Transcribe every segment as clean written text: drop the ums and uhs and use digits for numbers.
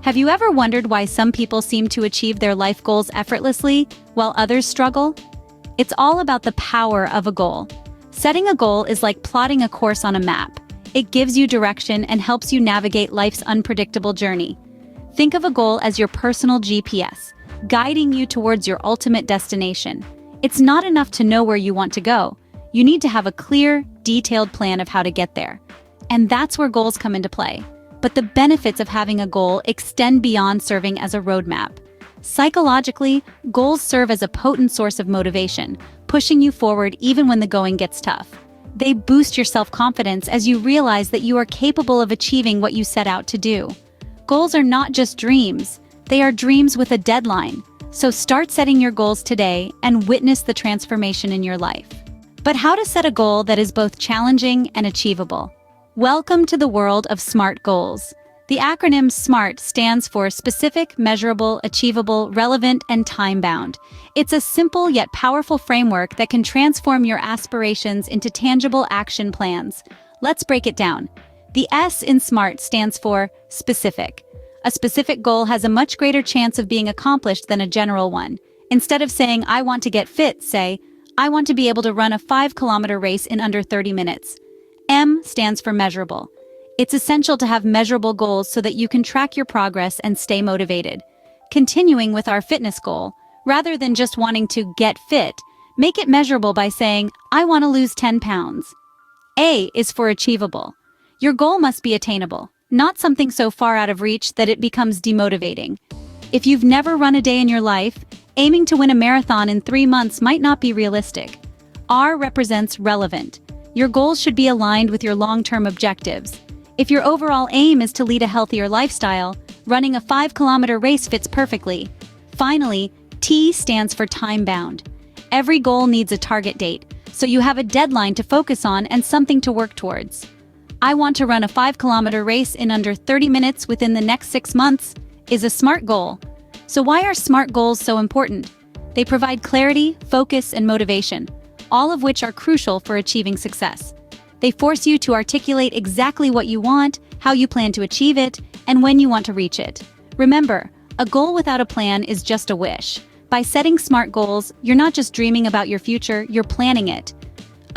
Have you ever wondered why some people seem to achieve their life goals effortlessly, while others struggle? It's all about the power of a goal. Setting a goal is like plotting a course on a map. It gives you direction and helps you navigate life's unpredictable journey. Think of a goal as your personal GPS, guiding you towards your ultimate destination. It's not enough to know where you want to go. You need to have a clear, detailed plan of how to get there. And that's where goals come into play. But the benefits of having a goal extend beyond serving as a roadmap. Psychologically, goals serve as a potent source of motivation, pushing you forward even when the going gets tough. They boost your self-confidence as you realize that you are capable of achieving what you set out to do. Goals are not just dreams, they are dreams with a deadline. So start setting your goals today and witness the transformation in your life. But how to set a goal that is both challenging and achievable? Welcome to the world of SMART goals. The acronym SMART stands for specific, measurable, achievable, relevant, and time-bound. It's a simple yet powerful framework that can transform your aspirations into tangible action plans. Let's break it down. The S in SMART stands for specific. A specific goal has a much greater chance of being accomplished than a general one. Instead of saying, I want to get fit, say, I want to be able to run a 5-kilometer race in under 30 minutes. M stands for measurable. It's essential to have measurable goals so that you can track your progress and stay motivated. Continuing with our fitness goal, rather than just wanting to get fit, make it measurable by saying, I want to lose 10 pounds. A is for achievable. Your goal must be attainable, not something so far out of reach that it becomes demotivating. If you've never run a day in your life, aiming to win a marathon in 3 months might not be realistic. R represents relevant. Your goals should be aligned with your long-term objectives. If your overall aim is to lead a healthier lifestyle, running a 5-kilometer race fits perfectly. Finally, T stands for time-bound. Every goal needs a target date, so you have a deadline to focus on and something to work towards. I want to run a 5-kilometer race in under 30 minutes within the next 6 months is a SMART goal. So why are SMART goals so important? They provide clarity, focus, and motivation, all of which are crucial for achieving success. They force you to articulate exactly what you want, how you plan to achieve it, and when you want to reach it. Remember, a goal without a plan is just a wish. By setting SMART goals, you're not just dreaming about your future, you're planning it.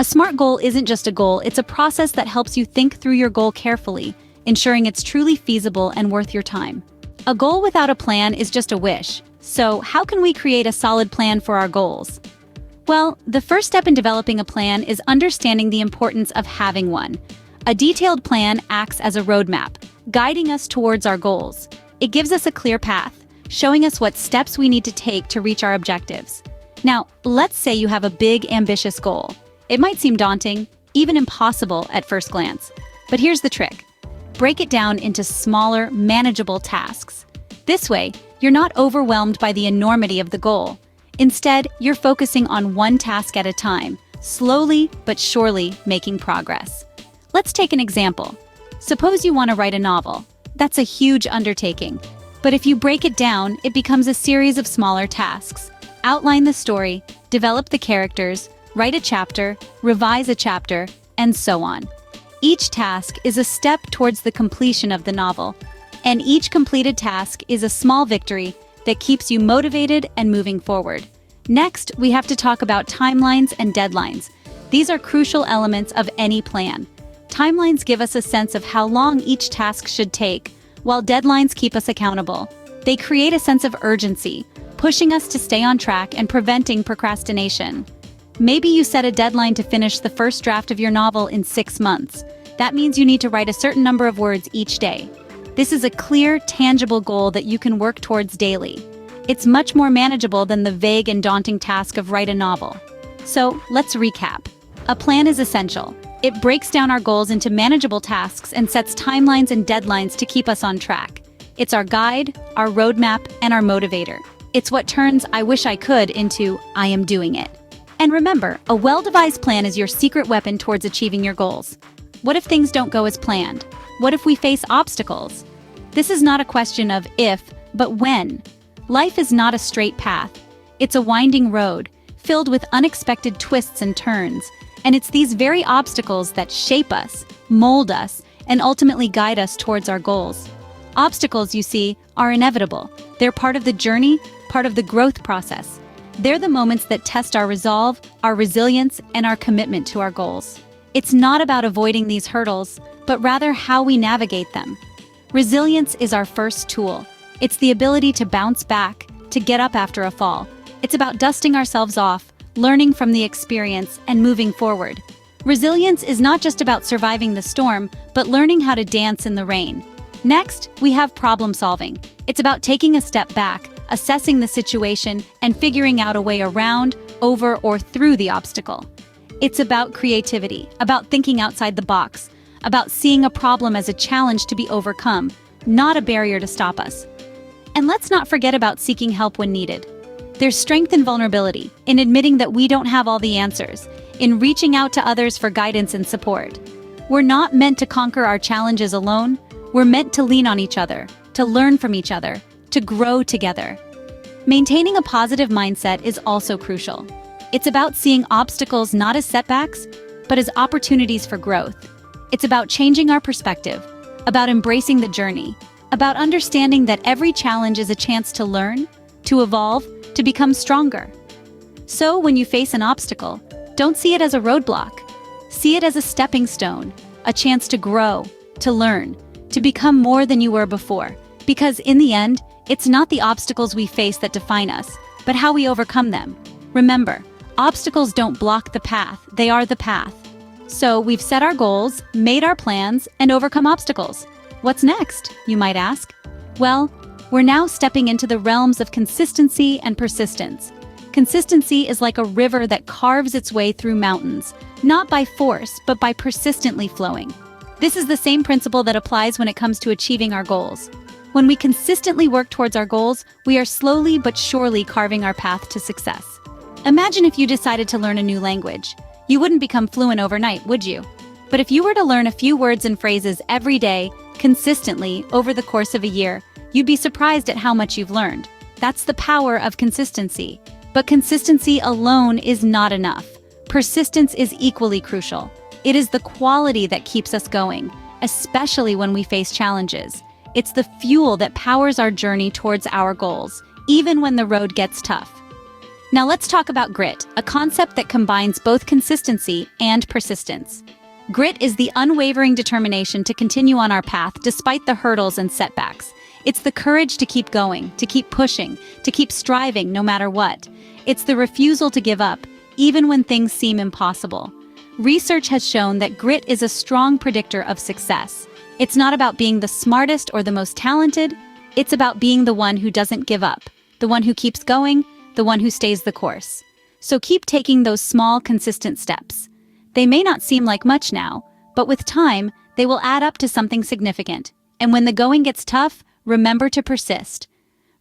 A SMART goal isn't just a goal, it's a process that helps you think through your goal carefully, ensuring it's truly feasible and worth your time. A goal without a plan is just a wish. So, how can we create a solid plan for our goals? Well, the first step in developing a plan is understanding the importance of having one. A detailed plan acts as a roadmap, guiding us towards our goals. It gives us a clear path, showing us what steps we need to take to reach our objectives. Now, let's say you have a big, ambitious goal. It might seem daunting, even impossible at first glance. But here's the trick. Break it down into smaller, manageable tasks. This way, you're not overwhelmed by the enormity of the goal. Instead, you're focusing on one task at a time, slowly but surely making progress. Let's take an example. Suppose you want to write a novel. That's a huge undertaking. But if you break it down, it becomes a series of smaller tasks. Outline the story, develop the characters, write a chapter, revise a chapter, and so on. Each task is a step towards the completion of the novel, and each completed task is a small victory that keeps you motivated and moving forward. Next, we have to talk about timelines and deadlines. These are crucial elements of any plan. Timelines give us a sense of how long each task should take, while deadlines keep us accountable. They create a sense of urgency, pushing us to stay on track and preventing procrastination. Maybe you set a deadline to finish the first draft of your novel in 6 months. That means you need to write a certain number of words each day. This is a clear, tangible goal that you can work towards daily. It's much more manageable than the vague and daunting task of write a novel. So, let's recap. A plan is essential. It breaks down our goals into manageable tasks and sets timelines and deadlines to keep us on track. It's our guide, our roadmap, and our motivator. It's what turns I wish I could into I am doing it. And remember, a well-devised plan is your secret weapon towards achieving your goals. What if things don't go as planned? What if we face obstacles? This is not a question of if, but when. Life is not a straight path. It's a winding road, filled with unexpected twists and turns. And it's these very obstacles that shape us, mold us, and ultimately guide us towards our goals. Obstacles, you see, are inevitable. They're part of the journey, part of the growth process. They're the moments that test our resolve, our resilience, and our commitment to our goals. It's not about avoiding these hurdles, but rather how we navigate them. Resilience is our first tool. It's the ability to bounce back, to get up after a fall. It's about dusting ourselves off, learning from the experience, and moving forward. Resilience is not just about surviving the storm, but learning how to dance in the rain. Next, we have problem solving. It's about taking a step back, assessing the situation, and figuring out a way around, over, or through the obstacle. It's about creativity, about thinking outside the box, about seeing a problem as a challenge to be overcome, not a barrier to stop us. And let's not forget about seeking help when needed. There's strength in vulnerability, in admitting that we don't have all the answers, in reaching out to others for guidance and support. We're not meant to conquer our challenges alone. We're meant to lean on each other, to learn from each other, to grow together. Maintaining a positive mindset is also crucial. It's about seeing obstacles not as setbacks, but as opportunities for growth. It's about changing our perspective, about embracing the journey, about understanding that every challenge is a chance to learn, to evolve, to become stronger. So when you face an obstacle, don't see it as a roadblock. See it as a stepping stone, a chance to grow, to learn, to become more than you were before. Because in the end, it's not the obstacles we face that define us, but how we overcome them. Remember, obstacles don't block the path, they are the path. So we've set our goals, made our plans, and overcome obstacles. What's next, you might ask? Well, we're now stepping into the realms of consistency and persistence. Consistency is like a river that carves its way through mountains, not by force, but by persistently flowing. This is the same principle that applies when it comes to achieving our goals. When we consistently work towards our goals, we are slowly but surely carving our path to success. Imagine if you decided to learn a new language. You wouldn't become fluent overnight, would you? But if you were to learn a few words and phrases every day, consistently, over the course of a year, you'd be surprised at how much you've learned. That's the power of consistency. But consistency alone is not enough. Persistence is equally crucial. It is the quality that keeps us going, especially when we face challenges. It's the fuel that powers our journey towards our goals, even when the road gets tough. Now let's talk about grit, a concept that combines both consistency and persistence. Grit is the unwavering determination to continue on our path despite the hurdles and setbacks. It's the courage to keep going, to keep pushing, to keep striving no matter what. It's the refusal to give up, even when things seem impossible. Research has shown that grit is a strong predictor of success. It's not about being the smartest or the most talented. It's about being the one who doesn't give up, the one who keeps going, the one who stays the course. So keep taking those small, consistent steps. They may not seem like much now, but with time, they will add up to something significant. And when the going gets tough, remember to persist.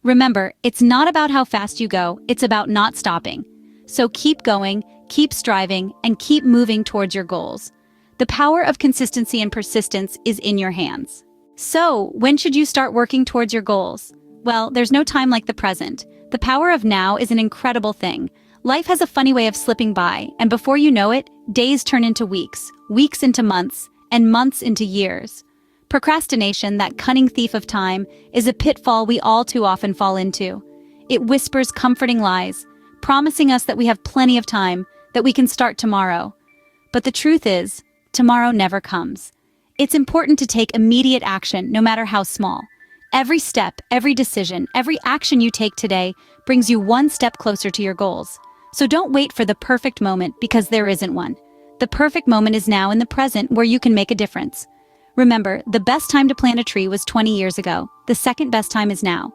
Remember, it's not about how fast you go, it's about not stopping. So keep going, keep striving, and keep moving towards your goals. The power of consistency and persistence is in your hands. So, when should you start working towards your goals? Well, there's no time like the present. The power of now is an incredible thing. Life has a funny way of slipping by, and before you know it, days turn into weeks, weeks into months, and months into years. Procrastination, that cunning thief of time, is a pitfall we all too often fall into. It whispers comforting lies, promising us that we have plenty of time, that we can start tomorrow. But the truth is, tomorrow never comes. It's important to take immediate action, no matter how small. Every step, every decision, every action you take today brings you one step closer to your goals. So don't wait for the perfect moment, because there isn't one. The perfect moment is now in the present, where you can make a difference. Remember, the best time to plant a tree was 20 years ago. The second best time is now.